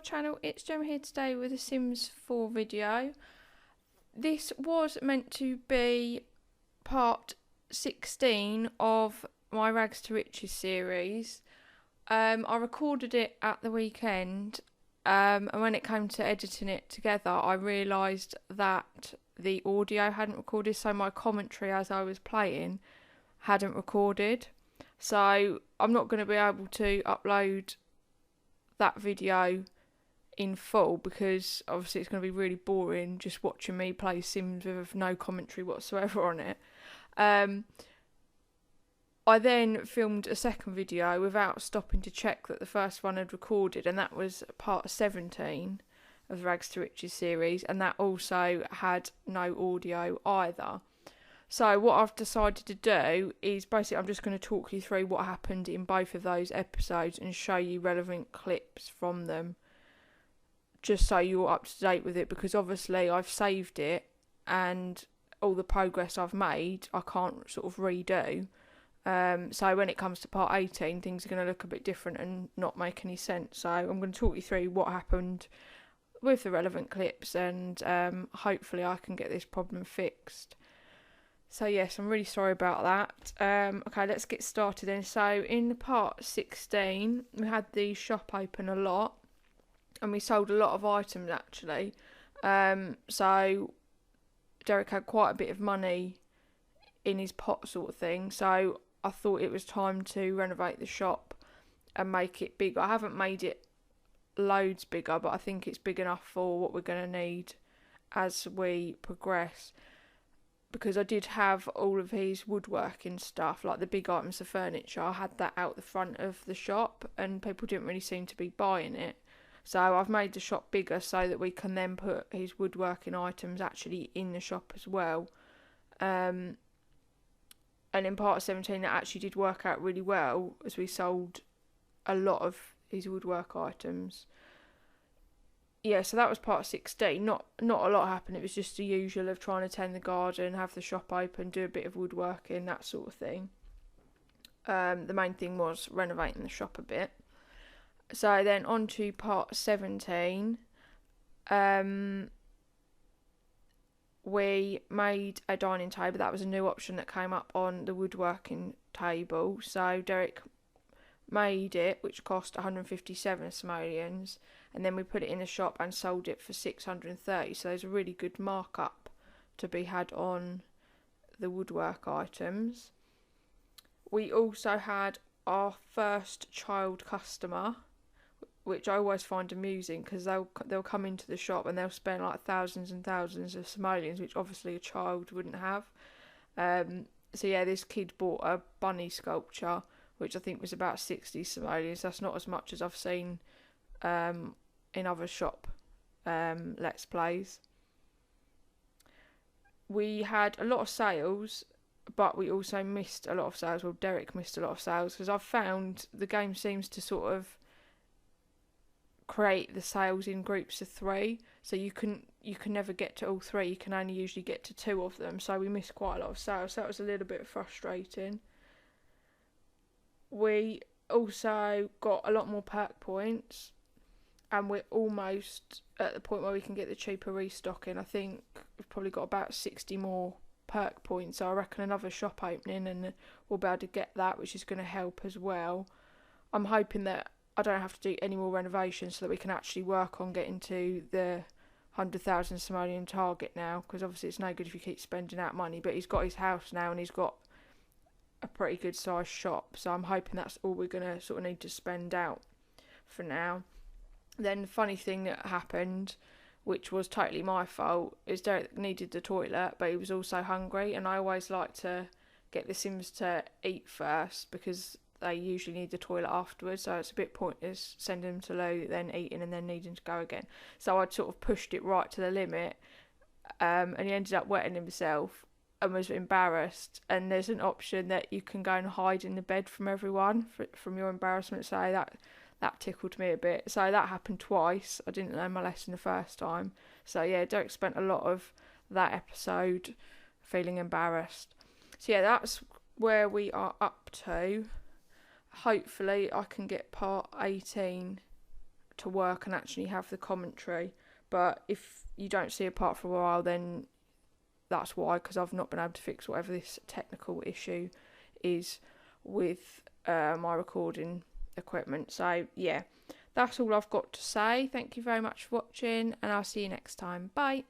channel, it's Gemma here today with a Sims 4 video. This was meant to be part 16 of my Rags to Riches series. I recorded it at the weekend, and when it came to editing it together I realised that the audio hadn't recorded, so my commentary as I was playing hadn't recorded. So I'm not going to be able to upload that video in full because obviously it's going to be really boring just watching me play Sims with no commentary whatsoever on it. I then filmed a second video without stopping to check that the first one had recorded, and that was part 17 of the Rags to Riches series, and that also had no audio either. So what I've decided to do is basically I'm just going to talk you through what happened in both of those episodes and show you relevant clips from them, just so you're up to date with it, because obviously I've saved it and all the progress I've made I can't sort of redo. So when it comes to part 18 things are going to look a bit different and not make any sense. So I'm going to talk you through what happened with the relevant clips, and hopefully I can get this problem fixed. So yes, I'm really sorry about that. Okay, let's get started then. So in part 16, we had the shop open a lot, and we sold a lot of items actually. So Derek had quite a bit of money in his pot sort of thing. So I thought it was time to renovate the shop and make it bigger. I haven't made it loads bigger, but I think it's big enough for what we're going to need as we progress. Because I did have all of his woodworking stuff, like the big items of furniture, I had that out the front of the shop and people didn't really seem to be buying it. So I've made the shop bigger so that we can then put his woodworking items actually in the shop as well. And in part 17 that actually did work out really well, as we sold a lot of his woodwork items. Yeah, so that was part 16. Not a lot happened. It was just the usual of trying to tend the garden, have the shop open, do a bit of woodworking, that sort of thing. The main thing was renovating the shop a bit. So then on to part 17. We made a dining table. That was a new option that came up on the woodworking table. So Derek made it, which cost 157 simoleons, and then we put it in the shop and sold it for 630. So there's a really good markup to be had on the woodwork items. We also had our first child customer, which I always find amusing because they'll come into the shop and they'll spend like thousands and thousands of simoleons, which obviously a child wouldn't have. So yeah, this kid bought a bunny sculpture, which I think was about 60 simoleons. That's not as much as I've seen in other shop Let's Plays. We had a lot of sales, but we also missed a lot of sales. Well, Derek missed a lot of sales because I've found the game seems to sort of create the sales in groups of 3, so you can never get to all 3. You can only usually get to 2 of them, so we missed quite a lot of sales. So that was a little bit frustrating. We also got a lot more perk points, and we're almost at the point where we can get the cheaper restocking. I think we've probably got about 60 more perk points, so I reckon another shop opening and we'll be able to get that, which is going to help as well. I'm hoping that I don't have to do any more renovations so that we can actually work on getting to the 100,000 simoleon target now, because obviously it's no good if you keep spending out money. But he's got his house now and he's got a pretty good sized shop, so I'm hoping that's all we're going to sort of need to spend out for now. Then the funny thing that happened, which was totally my fault, is Derek needed the toilet but he was also hungry, and I always like to get the Sims to eat first because they usually need the toilet afterwards, so it's a bit pointless sending them to loo, then eating and then needing to go again. So I'd sort of pushed it right to the limit, and he ended up wetting himself and was embarrassed. And there's an option that you can go and hide in the bed from everyone from your embarrassment, so that tickled me a bit. So that happened twice. I didn't learn my lesson the first time. So yeah, Derek spent a lot of that episode feeling embarrassed. So yeah, that's where we are up to. Hopefully I can get part 18 to work and actually have the commentary. But if you don't see a part for a while, then that's why, because I've not been able to fix whatever this technical issue is with my recording equipment. So yeah, that's all I've got to say. Thank you very much for watching, and I'll see you next time. Bye.